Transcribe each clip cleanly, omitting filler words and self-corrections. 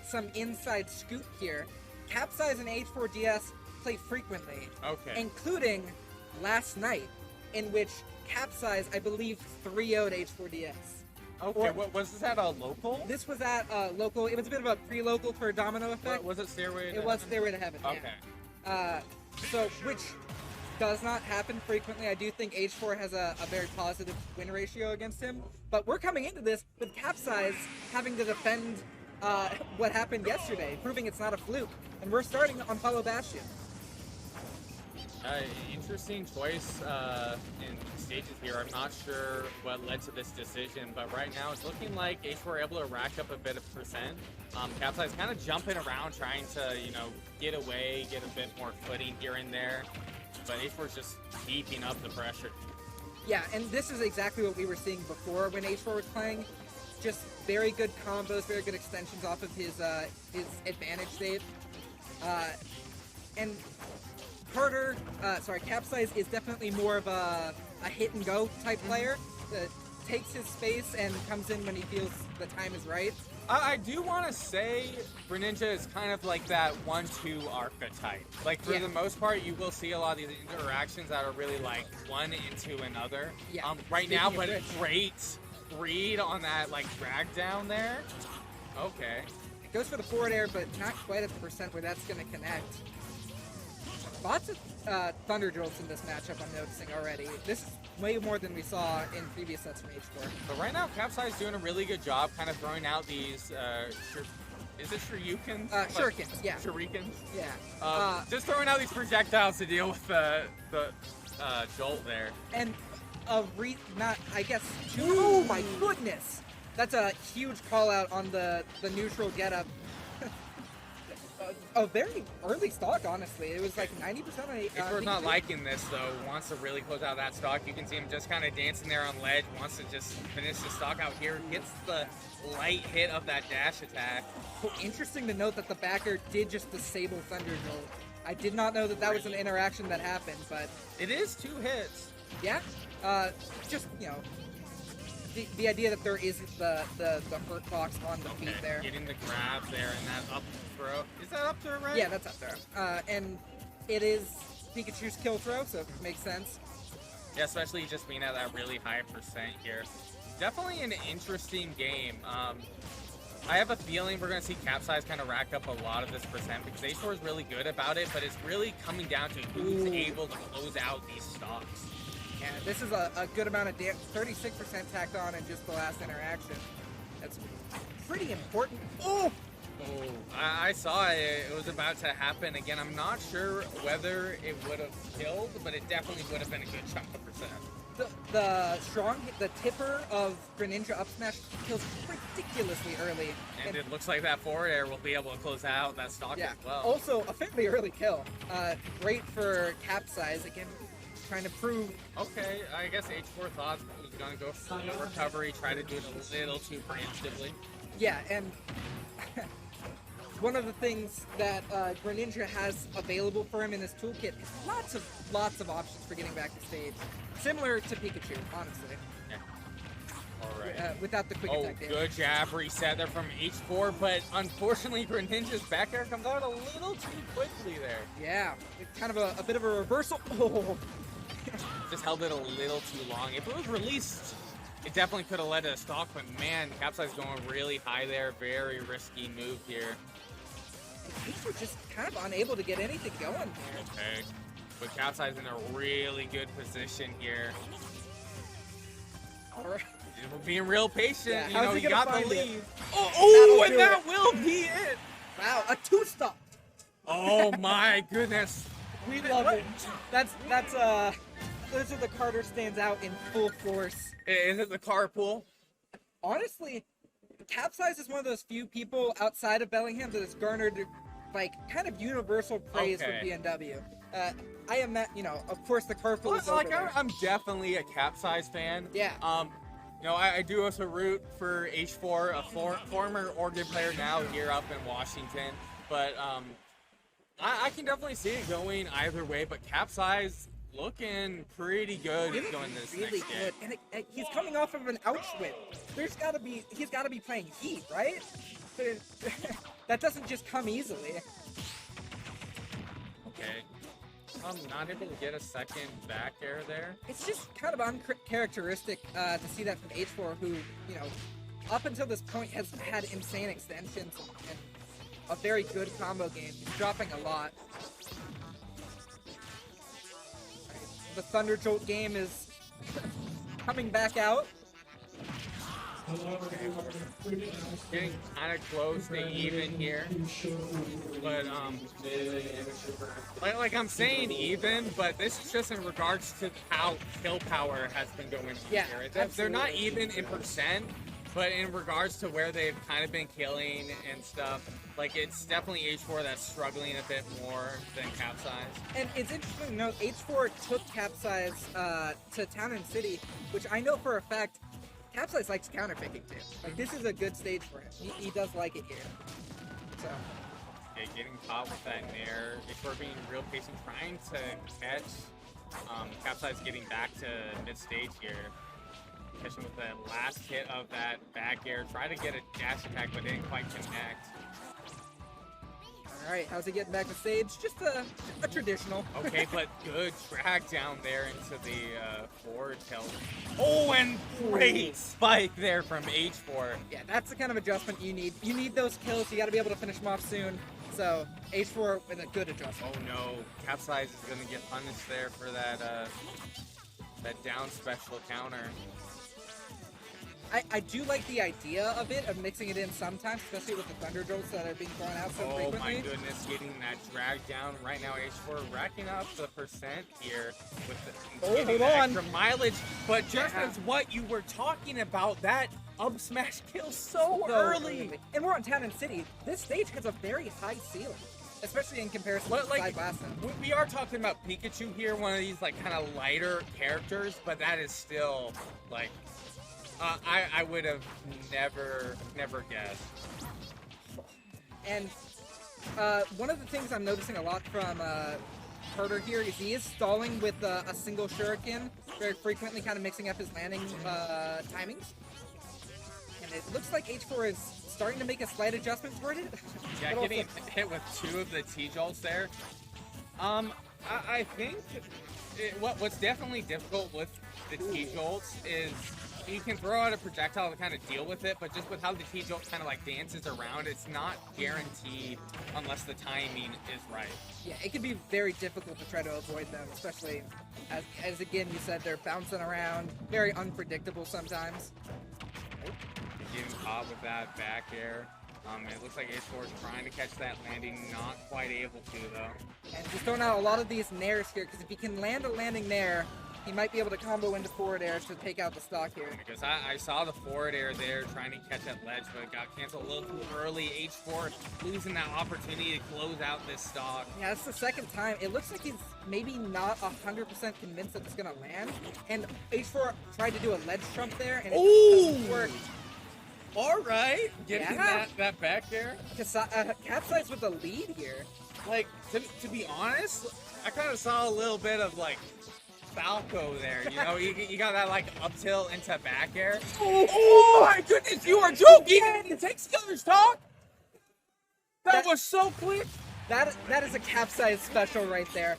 some inside scoop here. Capsize and H4DS play frequently. Okay. Including last night, in which Capsize, I believe, 3-0'd H4DS. Okay, what was this at a local? This was at local. It was a bit of a pre-local for Domino effect. Was it Stairway to It was Stairway to Heaven. Okay. Yeah. So, which does not happen frequently. I do think H4 has a very positive win ratio against him. But we're coming into this with Capsize having to defend what happened yesterday, proving it's not a fluke. And we're starting on Hollow Bastion. Interesting choice in stages here. I'm not sure what led to this decision, but right now it's looking like H4 able to rack up a bit of percent. Capsize kind of jumping around, trying to, get away, get a bit more footing here and there. But H4 is just heaping up the pressure. Yeah, and this is exactly what we were seeing before when H4 was playing. Just very good combos, very good extensions off of his advantage save. And Capsize is definitely more of a hit and go type player that takes his space and comes in when he feels the time is right. I do want to say Greninja is kind of like that 1-2 archetype. Like, for the most part, you will see a lot of these interactions that are really like one into another. Yeah. Right now, but great read on that, like, drag down there. Okay. It goes for the forward air, but not quite at the percent where that's going to connect. Lots of Thunder Jolts in this matchup, I'm noticing already. This is way more than we saw in previous sets from H4. But right now, Capsize is doing a really good job kind of throwing out these, is it Shoryukens? Shurikens, yeah. Shurikens? Yeah. Just throwing out these projectiles to deal with the jolt there. And oh my goodness! That's a huge call out on the neutral getup. A very early stock, honestly. It was like 90% on H4's not liking this, though. Wants to really close out that stock. You can see him just kind of dancing there on ledge. Wants to just finish the stock out here. Gets the light hit of that dash attack. Oh, interesting to note that the backer did just disable Thunder Jolt. I did not know that was an interaction that happened, but... It is 2 hits. Yeah. Just, the idea that there isn't the hurt box on the feet there. Getting the grab there and that up throw. Is that up throw, right? Yeah, that's up throw. And it is Pikachu's kill throw, so it makes sense. Yeah, especially just being at that really high percent here. Definitely an interesting game. I have a feeling we're going to see Capsize kind of rack up a lot of this percent because H4 is really good about it, but it's really coming down to who's able to close out these stocks. Yeah, this is a good amount of 36% tacked on in just the last interaction. That's pretty important. Oh! I saw it. It was about to happen again. I'm not sure whether it would have killed, but it definitely would have been a good chunk of percent. The tipper of Greninja up smash kills ridiculously early. And it looks like that forward air will be able to close out that stock as well. Also, a fairly early kill. Great for Capsize. Again, trying to prove... Okay, I guess H4 thought it was going to go for the recovery, try to do it a little too preemptively. Yeah, and one of the things that Greninja has available for him in his toolkit is lots of options for getting back to stage. Similar to Pikachu, honestly. Yeah. All right. Without the quick attack damage. Good jab reset there from H4, but unfortunately Greninja's back air comes out a little too quickly there. Yeah, kind of a bit of a reversal. Oh. Just held it a little too long. If it was released, it definitely could have led to a stock, but man, Capsize going really high there. Very risky move here. These were just kind of unable to get anything going here. Okay. But Capsize in a really good position here. All right. We're being real patient. Yeah, he got the lead. It? Oh, and that will be it. Wow, a 2-stop. Oh my goodness. We love it. Those are the Carter stands out in full force. Is it the carpool? Honestly, Capsize is one of those few people outside of Bellingham that has garnered like kind of universal praise from BNW. I am that, of course the carpool is over there. I'm definitely a Capsize fan. Yeah. I do also root for H4, a former Oregon player now here up in Washington. But I can definitely see it going either way. But Capsize looking pretty good going this really next good. game. And he's coming off of an ouch win. He's got to be playing heat, right? that doesn't just come easily. Okay. Not able to get a second back air there. It's just kind of uncharacteristic to see that from H4, who, you know, up until this point has had insane extensions and a very good combo game. He's dropping a lot. The Thunder Jolt game is coming back out. Getting kind of close to even here, but like I'm saying even, but this is just in regards to how kill power has been going on Yeah, here. They're not even in percent, but in regards to where they've kind of been killing and stuff, like it's definitely H4 that's struggling a bit more than Capsize. And it's interesting to note, H4 took Capsize to Town and City, which I know for a fact Capsize likes counterpicking too. Like, this is a good stage for him. He does like it here. So. Yeah, getting caught with that nair. H4 being real patient, trying to catch Capsize getting back to mid-stage here. Catch him with the last hit of that back air. Try to get a dash attack, but didn't quite connect. Alright, how's he getting back to stage? Just a traditional. Okay, but good drag down there into the forward tilt. Oh, and great spike there from H4. Yeah, that's the kind of adjustment you need. You need those kills. You got to be able to finish them off soon. So H4 with a good adjustment. Oh no, Capsize is going to get punished there for that that down special counter. I do like the idea of it, of mixing it in sometimes, especially with the Thunder Jolts that are being thrown out so frequently. Oh my goodness, getting that drag down right now. H4 racking up the percent here with the hold on. extra mileage. But just as what you were talking about, that up smash kill so early. And we're on Town and City. This stage has a very high ceiling, especially in comparison to Side Blasting. We are talking about Pikachu here, one of these like kind of lighter characters, but that is still like I would have never guessed. And one of the things I'm noticing a lot from Herder here is he is stalling with a single shuriken very frequently, kind of mixing up his landing timings. And it looks like H4 is starting to make a slight adjustment toward it. Yeah, getting hit with 2 of the T-Jolts there. I think what's definitely difficult with the T-Jolts is you can throw out a projectile to kind of deal with it, but just with how the T-Jolt kind of like dances around, it's not guaranteed unless the timing is right. Yeah, it can be very difficult to try to avoid them, especially as again you said, they're bouncing around, very unpredictable sometimes. Getting caught with that back air. It looks like H4 is trying to catch that landing, not quite able to though. And just throwing out a lot of these nairs here, because if he can land a landing nair, he might be able to combo into forward air to take out the stock here. Because I saw the forward air there trying to catch that ledge, but it got canceled a little too early. H4 losing that opportunity to close out this stock. Yeah, that's the second time. It looks like he's maybe not 100% convinced that it's going to land. And H4 tried to do a ledge trump there, and it doesn't work. All right. Getting that back there. Capsize with the lead here. Like, to be honest, I kind of saw a little bit of, like, Falco there, you know, you got that like up tilt into back air. Oh my goodness, you are joking! It takes the other stock. That was so quick. That is a Capsize special right there.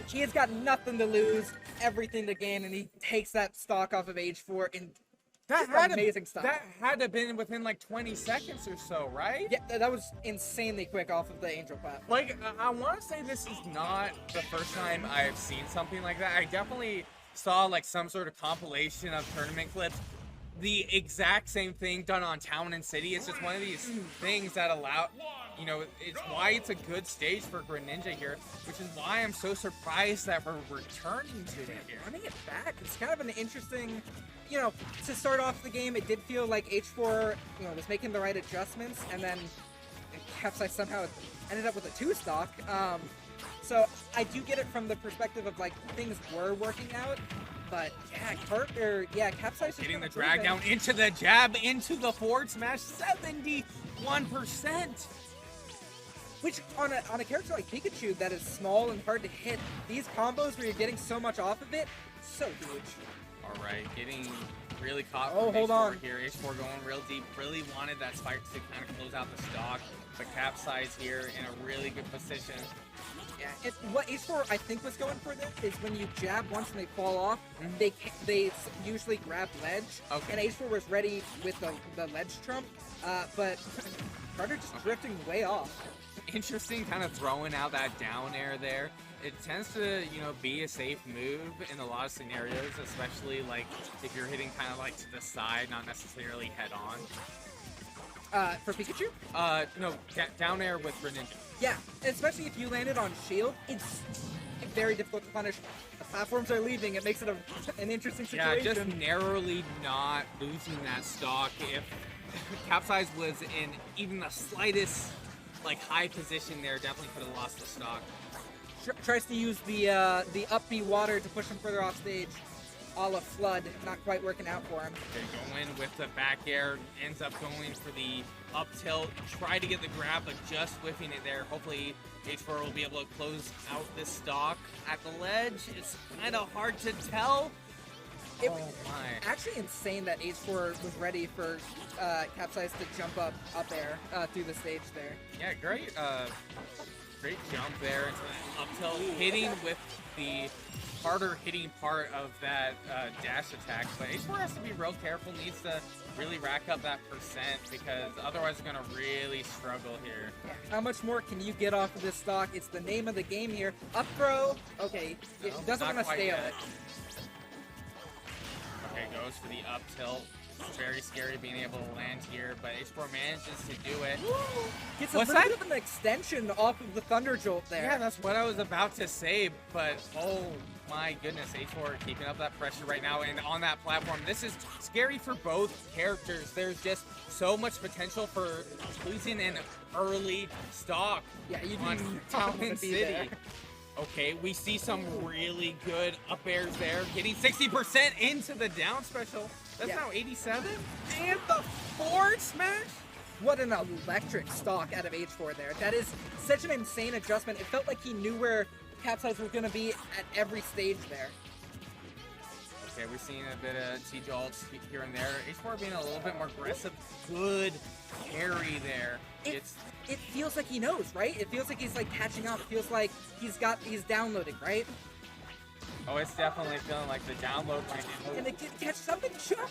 He has got nothing to lose, everything to gain, and he takes that stock off of H4 in amazing style. That had to have been within like 20 seconds or so, right? Yeah, that was insanely quick off of the Angel platform. Like, I want to say this is not the first time I've seen something like that. I definitely saw like some sort of compilation of tournament clips. The exact same thing done on Town and City. It's just one of these things that allow, you know, it's why it's a good stage for Greninja here, which is why I'm so surprised that we're returning to it here. Running it back, it's kind of an interesting, you know, to start off the game, it did feel like H4, you know, was making the right adjustments, and then Capsize somehow ended up with a 2 stock. So I do get it from the perspective of like things were working out, but yeah, Capsize getting the drag down into the jab into the forward smash, 71%. Which on a character like Pikachu that is small and hard to hit, these combos where you're getting so much off of it, so huge. All right, getting really caught Oh, from hold H4 on. here. H4 going real deep. Really wanted that spike to kind of close out the stock. But Capsize here in a really good position. Yeah, what H4 I think was going for this is when you jab once and they fall off, Mhm. they usually grab ledge, Okay. and H4 was ready with the ledge trump, but Carter just drifting way off. Interesting, kind of throwing out that down air there. It tends to, be a safe move in a lot of scenarios, especially like if you're hitting kind of like to the side, not necessarily head on. For Pikachu? No, down air with Greninja. Yeah, especially if you landed on shield, it's very difficult to punish. The platforms are leaving, it makes it an interesting Yeah, situation. just narrowly not losing that stock. If Capsize was in even the slightest high position there, definitely could have lost the stock. Tries to use the up B water to push him further off stage. A la Flood, not quite working out for him. Okay, going with the back air, ends up going for the up tilt, try to get the grab, but just whiffing it there. Hopefully H4 will be able to close out this stock at the ledge. It's kind of hard to tell. It Oh was my. actually insane that H4 was ready for Capsize to jump up air through the stage there. Yeah, great jump there into that up tilt, hitting with the harder hitting part of that dash attack, but H4 has to be real careful, needs to really rack up that percent because otherwise it's gonna really struggle here. Yeah. How much more can you get off of this stock? It's the name of the game here. Up throw, okay, it No, doesn't not want to quite stay on yet. it. Okay, goes for the up tilt. Very scary being able to land here, but H4 manages to do it. Gets a What's little that? bit of an extension off of the Thunder Jolt there. Yeah, that's what I was about to say, but oh my goodness, H4 keeping up that pressure right now and on that platform. This is scary for both characters. There's just so much potential for losing an early stock Yeah, you on do Town want and to be there. City. Okay, we see some really good up airs there, getting 60% into the down special. That's Yeah. now 87. And the forward smash. What an electric stock out of H4 there. That is such an insane adjustment. It felt like he knew where Capsize was going to be at every stage there. Okay, we're seeing a bit of T-Jolts here and there. H4 being a little bit more aggressive. Good carry there. It feels like he knows, right? It feels like he's catching up. It feels like he's downloading, right? Oh, it's definitely feeling like the download right now. Can they catch something? Jump!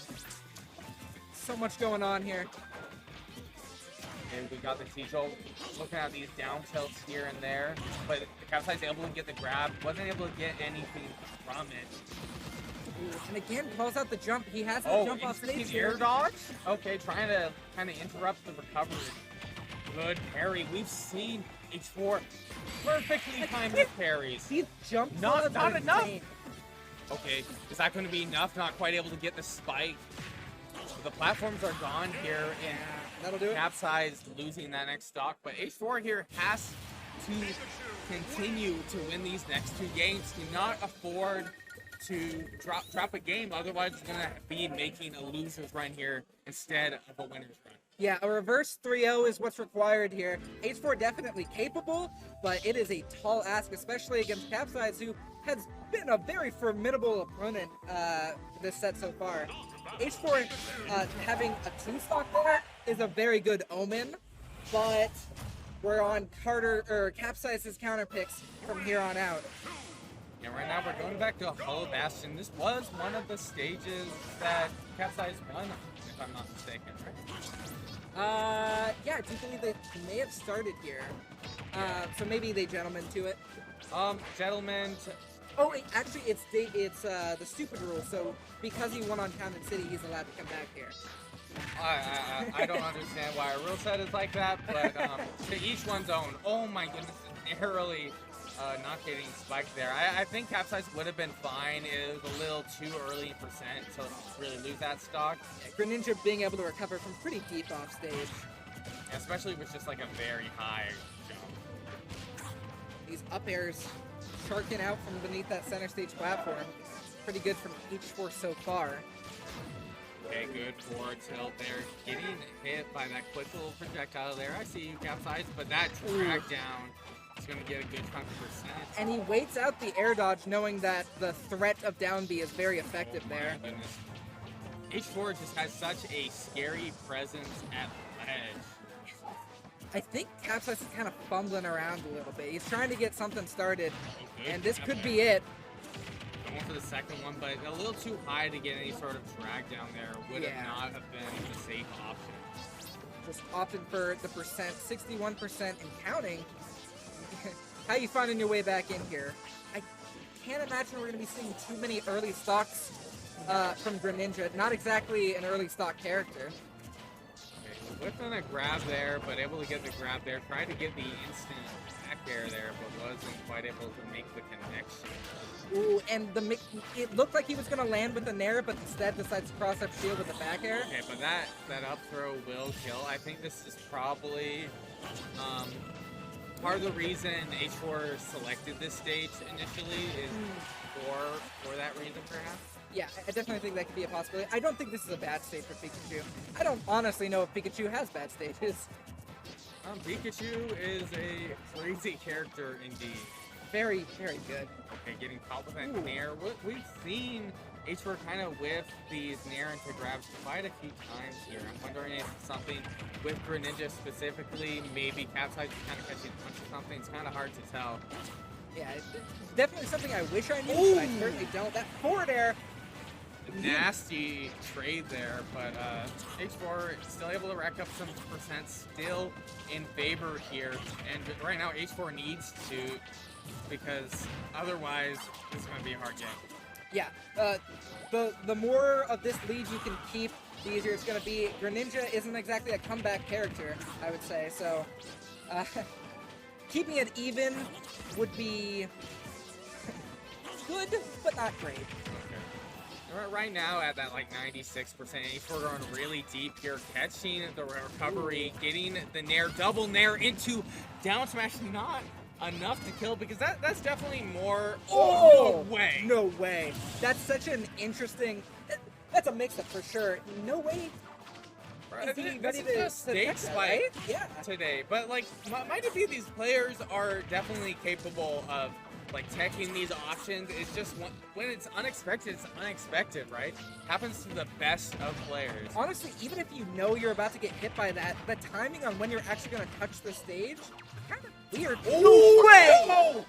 So much going on here. And we got the T-Jolt looking at these down tilts here and there, but Capsize able to get the grab, wasn't able to get anything from it. Ooh, and again, calls out the jump. He has the Oh, jump off interesting stage air here. dodge? Okay, trying to kind of interrupt the recovery. Good parry. We've seen H4 perfectly timed his parries. These jump Not flows are enough. insane. Okay, is that going to be enough? Not quite able to get the spike. The platforms are gone here, and That'll do it. Capsize losing that next stock, but H4 here has to continue to win these next two games. Cannot afford to drop a game, otherwise it's going to be making a loser's run here instead of a winner's run. Yeah, a reverse 3-0 is what's required here. H4 definitely capable, but it is a tall ask, especially against Capsize, who has been a very formidable opponent this set so far. H4 having a 2-stock there is a very good omen, but we're on Capsize's counter picks from here on out. And right now we're going back to a Hollow Bastion. This was one of the stages that Capsize won, if I'm not mistaken, right? Yeah, I do believe they may have started here. So maybe they gentlemen to it. Gentlemen, Oh, actually, it's the stupid rule. So because he won on Town and City, he's allowed to come back here. I don't understand why a rule set is like that, but to each one's own. Oh my goodness, narrowly not getting spiked there. I think Capsize would have been fine. It was a little too early percent to really lose that stock. Yeah, Greninja being able to recover from pretty deep off stage. Especially with just like a very high jump. These up airs sharking out from beneath that center stage platform. Pretty good from H4 so far. Okay, good forward tilt there. Getting hit by that quick little projectile there. I see you, Capsize, but that drag down He's going to get a good chunk of percent. And he waits out the air dodge, knowing that the threat of down B is very effective there. My goodness. H4 just has such a scary presence at ledge. I think Capsize is kind of fumbling around a little bit. He's trying to get something started, and this could be it. Going for the second one, but a little too high to get any sort of drag down there. Would have not have been the safe option. Just opted for the percent, 61% and counting. How you finding your way back in here? I can't imagine we're going to be seeing too many early stocks from Greninja. Not exactly an early stock character. Whipping a grab there, but able to get the grab there. Tried to get the instant back air there, but wasn't quite able to make the connection. Ooh, and it looked like he was going to land with the Nair, but instead decides to cross up shield with the back air. Okay, but that up throw will kill. I think this is probably part of the reason H4 selected this stage initially is for that reason, perhaps. Yeah, I definitely think that could be a possibility. I don't think this is a bad stage for Pikachu. I don't honestly know if Pikachu has bad stages. Pikachu is a crazy character indeed. Very, very good. Okay, getting caught with that Nair. We've seen H4 kind of whiff these Nair into grabs quite a few times here. I'm wondering if it's something with Greninja specifically, maybe Capsize is kind of catching a punch or something. It's kind of hard to tell. Yeah, it's definitely something I wish I knew, but I certainly don't. That forward air. Nasty trade there, but H4 still able to rack up some percent, still in favor here. And right now, H4 needs to, because otherwise, this is going to be a hard game. Yeah, the more of this lead you can keep, the easier it's going to be. Greninja isn't exactly a comeback character, I would say, so keeping it even would be good, but not great. Right now at that like 96%, H4 going really deep here, catching the recovery, getting the Nair, double Nair into down smash, not enough to kill because that's definitely more. Oh, no way! No way! That's such an interesting. That's a mix-up for sure. No way. Right, this is a stakes fight today, but like might it be these players are definitely capable of like teching these options. It's just when it's unexpected, right? Happens to the best of players. Honestly, even if you know you're about to get hit by that, the timing on when you're actually going to touch the stage, kind of weird. No way! No!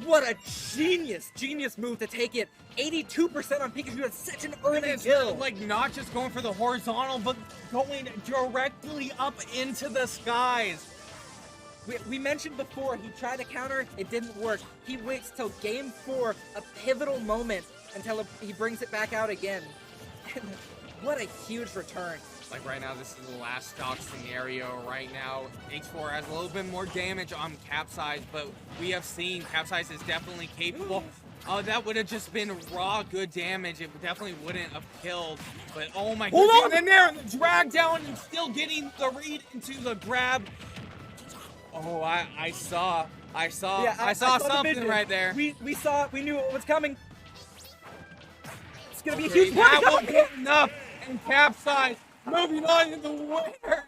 What a genius move to take it. 82% on Pikachu. That's such an early kill. Like not just going for the horizontal, but going directly up into the skies. We mentioned before, he tried to counter, it didn't work. He waits till game 4, a pivotal moment, until he brings it back out again. And what a huge return. Like right now, this is the last stock scenario. Right now, H4 has a little bit more damage on Capsize, but we have seen Capsize is definitely capable. Oh, that would have just been raw good damage. It definitely wouldn't have killed. But oh my god. Hold on in there, and the drag down and still getting the read into the grab. Oh, I saw something right there. We knew what was coming. It's gonna be a huge that will be enough. And Capsize moving on to the winner.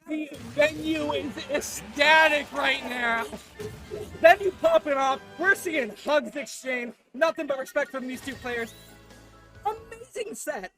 The venue is ecstatic right now. Venue popping off. We're seeing hugs exchange. Nothing but respect from these two players. Amazing set.